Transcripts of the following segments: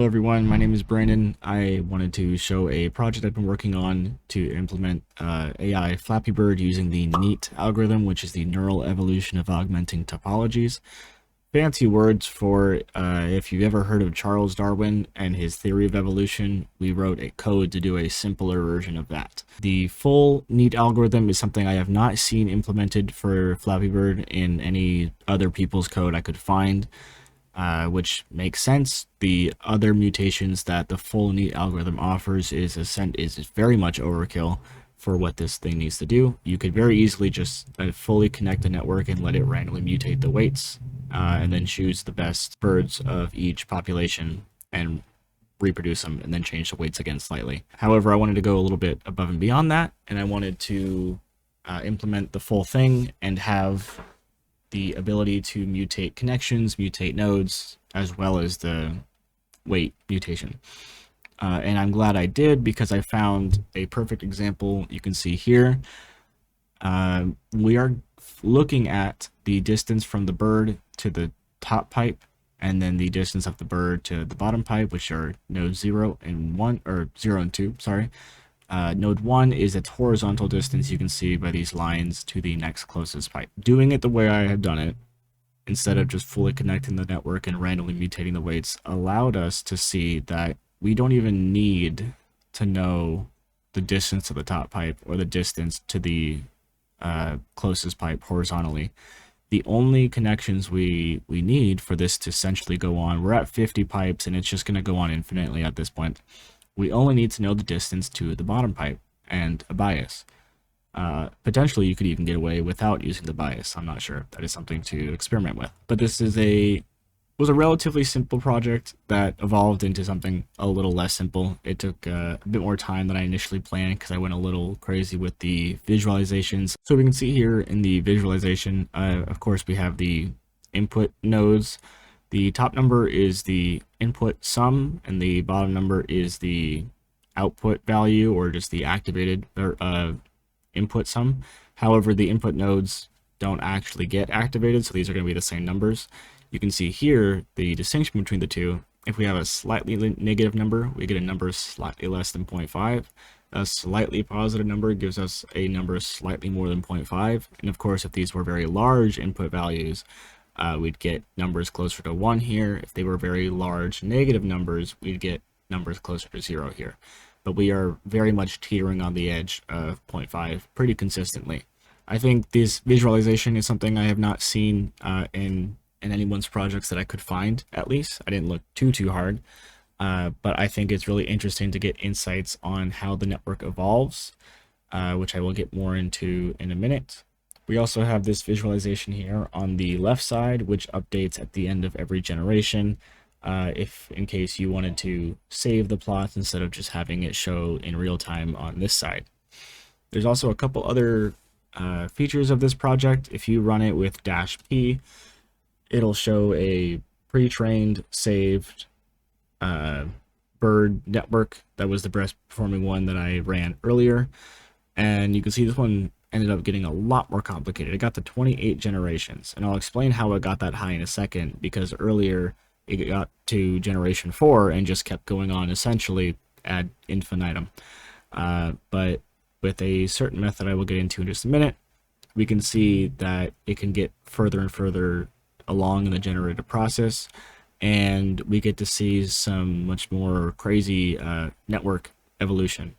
Hello everyone, my name is Brandon. I wanted to show a project I've been working on to implement AI Flappy Bird using the NEAT algorithm, which is the neural evolution of augmenting topologies. Fancy words for if you've ever heard of Charles Darwin and his theory of evolution, we wrote a code to do a simpler version of that. The full NEAT algorithm is something I have not seen implemented for Flappy Bird in any other people's code I could find. Which makes sense. The other mutations that the full NEAT algorithm offers is very much overkill for what this thing needs to do. You could very easily just fully connect the network and let it randomly mutate the weights, and then choose the best birds of each population and reproduce them, and then change the weights again slightly. However, I wanted to go a little bit above and beyond that, and I wanted to implement the full thing and have the ability to mutate connections, mutate nodes, as well as the weight mutation. And I'm glad I did, because I found a perfect example you can see here. We are looking at the distance from the bird to the top pipe, and then the distance of the bird to the bottom pipe, which are nodes 0 and 1, or 0 and 2, sorry. Node 1 is its horizontal distance, you can see by these lines, to the next closest pipe. Doing it the way I have done it, instead of just fully connecting the network and randomly mutating the weights, allowed us to see that we don't even need to know the distance to the top pipe or the distance to the closest pipe horizontally. The only connections we need for this to essentially go on, we're at 50 pipes and it's just going to go on infinitely at this point. We only need to know the distance to the bottom pipe and a bias. Potentially, you could even get away without using the bias. I'm not sure. That is something to experiment with. But this was a relatively simple project that evolved into something a little less simple. It took a bit more time than I initially planned, because I went a little crazy with the visualizations. So we can see here in the visualization, of course, we have the input nodes. The top number is the input sum, and the bottom number is the output value, or just the activated input sum. However, the input nodes don't actually get activated, so these are going to be the same numbers. You can see here the distinction between the two. If we have a slightly negative number, we get a number slightly less than 0.5. A slightly positive number gives us a number slightly more than 0.5. And of course, if these were very large input values, we'd get numbers closer to 1 here. If they were very large negative numbers, we'd get numbers closer to 0 here. But we are very much teetering on the edge of 0.5 pretty consistently. I think this visualization is something I have not seen in anyone's projects that I could find, at least. I didn't look too hard, but I think it's really interesting to get insights on how the network evolves, which I will get more into in a minute. We also have this visualization here on the left side, which updates at the end of every generation, if in case you wanted to save the plots instead of just having it show in real time on this side. There's also a couple other features of this project. If you run it with -p, it'll show a pre-trained saved bird network. That was the best performing one that I ran earlier, and you can see this one ended up getting a lot more complicated. It got to 28 generations, and I'll explain how it got that high in a second, because earlier it got to generation 4 and just kept going on essentially ad infinitum. But with a certain method I will get into in just a minute, we can see that it can get further and further along in the generative process, and we get to see some much more crazy network evolution.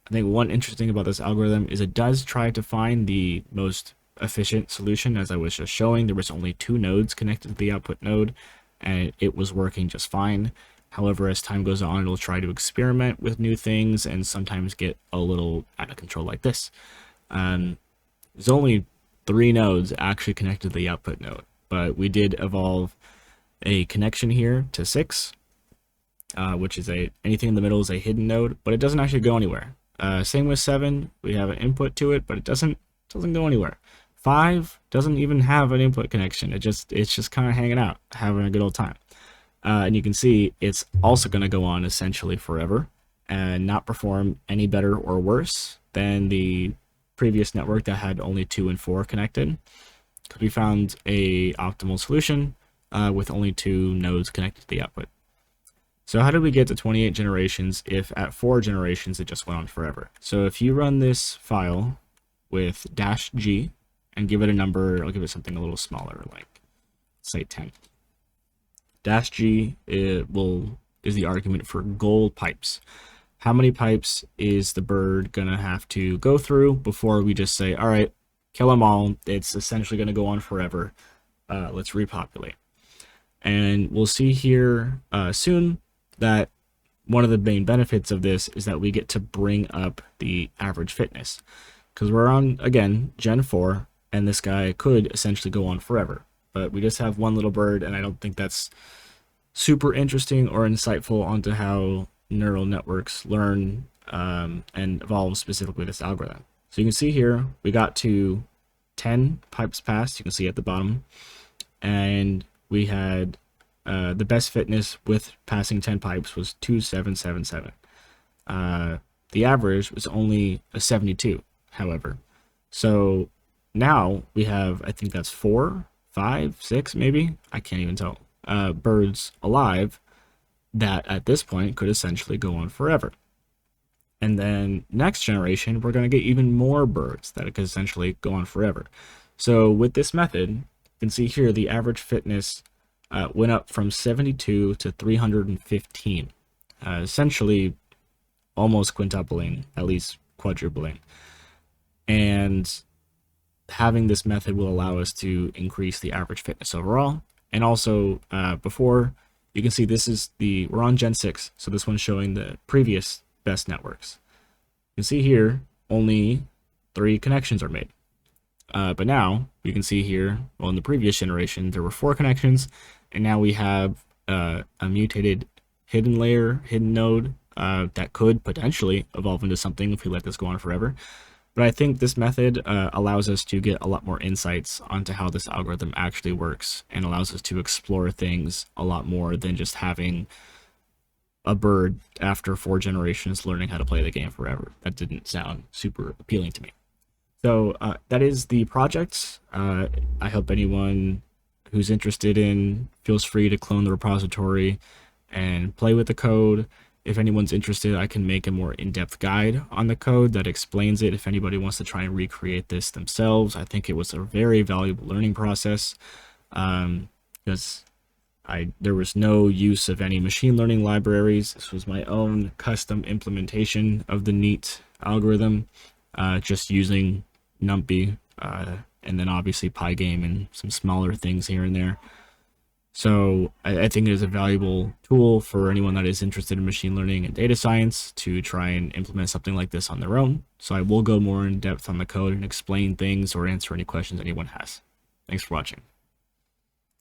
I think one interesting about this algorithm is it does try to find the most efficient solution. As I was just showing, there was only 2 nodes connected to the output node, and it was working just fine. However, as time goes on, it'll try to experiment with new things and sometimes get a little out of control like this. There's only 3 nodes actually connected to the output node, but we did evolve a connection here to 6, which is anything in the middle is a hidden node, but it doesn't actually go anywhere. Same with 7, we have an input to it, but it doesn't go anywhere. 5 doesn't even have an input connection. It's just kind of hanging out, having a good old time. And you can see it's also going to go on essentially forever and not perform any better or worse than the previous network that had only 2 and 4 connected, because we found a optimal solution with only 2 nodes connected to the output. So how did we get to 28 generations if at 4 generations it just went on forever? So if you run this file with -g and give it a number, I'll give it something a little smaller, like say 10. -g is the argument for goal pipes. How many pipes is the bird gonna have to go through before we just say, all right, kill them all, it's essentially gonna go on forever, let's repopulate. And we'll see here soon that one of the main benefits of this is that we get to bring up the average fitness, because we're on, again, Gen 4, and this guy could essentially go on forever. But we just have one little bird, and I don't think that's super interesting or insightful onto how neural networks learn and evolve specifically this algorithm. So you can see here, we got to 10 pipes passed, you can see at the bottom, and we had the best fitness with passing 10 pipes was 2777. The average was only a 72, however. So now we have, I think that's 4, 5, 6 maybe, I can't even tell, birds alive that at this point could essentially go on forever. And then next generation, we're going to get even more birds that could essentially go on forever. So with this method, you can see here the average fitness went up from 72 to 315, essentially almost quintupling, at least quadrupling. And having this method will allow us to increase the average fitness overall. And also before, you can see this is we're on Gen 6, so this one's showing the previous best networks. You can see here only 3 connections are made. But now you can see here, well, in the previous generation, there were 4 connections, and now we have a mutated hidden node that could potentially evolve into something if we let this go on forever. But I think this method allows us to get a lot more insights onto how this algorithm actually works, and allows us to explore things a lot more than just having a bird after 4 generations learning how to play the game forever. That didn't sound super appealing to me. So that is the project. I hope anyone who's interested in feels free to clone the repository and play with the code. If anyone's interested, I can make a more in-depth guide on the code that explains it if anybody wants to try and recreate this themselves. I think it was a very valuable learning process because there was no use of any machine learning libraries. This was my own custom implementation of the NEAT algorithm, just using NumPy, and then obviously Pygame and some smaller things here and there. So I think it is a valuable tool for anyone that is interested in machine learning and data science to try and implement something like this on their own. So I will go more in depth on the code and explain things or answer any questions anyone has. Thanks for watching.